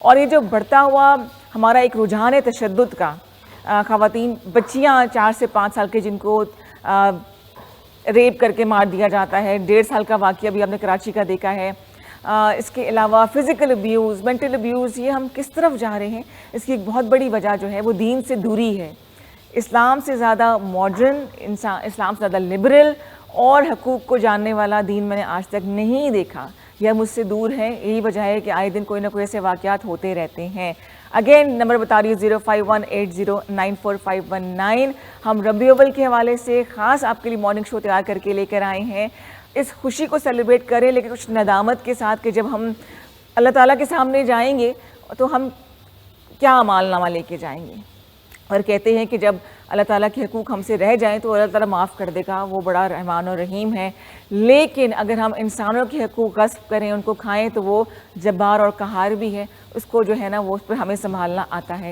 اور یہ جو بڑھتا ہوا ہمارا ایک رجحان ہے تشدد کا، خواتین بچیاں 4 سے 5 سال کے جن کو ریپ کر کے مار دیا جاتا ہے، 1.5 سال کا واقعہ بھی آپ نے کراچی کا دیکھا ہے، اس کے علاوہ فزیکل ابیوز، مینٹل ابیوز، یہ ہم کس طرف جا رہے ہیں؟ اس کی ایک بہت بڑی وجہ جو ہے وہ دین سے دوری ہے۔ اسلام سے زیادہ ماڈرن، اسلام سے زیادہ لبرل اور حقوق کو جاننے والا دین میں نے آج تک نہیں دیکھا۔ یہ مجھ سے دور ہے، یہی وجہ ہے کہ آئے دن کوئی نہ کوئی ایسے واقعات ہوتے رہتے ہیں۔ اگین نمبر بتا رہی ہوں 0518094519۔ ہم ربیع الاول کے حوالے سے خاص آپ کے لیے مارننگ شو تیار کر کے لے کر آئے ہیں۔ اس خوشی کو سیلیبریٹ کریں لیکن کچھ ندامت کے ساتھ کہ جب ہم اللہ تعالیٰ کے سامنے جائیں گے تو ہم کیا اعمال نامہ لے کے جائیں گے؟ اور کہتے ہیں کہ جب اللہ تعالیٰ کے حقوق ہم سے رہ جائیں تو اللہ تعالیٰ معاف کر دے گا، وہ بڑا رحمان و رحیم ہے۔ لیکن اگر ہم انسانوں کے حقوق غصب کریں، ان کو کھائیں، تو وہ جبار اور قہار بھی ہے، اس کو جو ہے نا وہ اس پر ہمیں سنبھالنا آتا ہے۔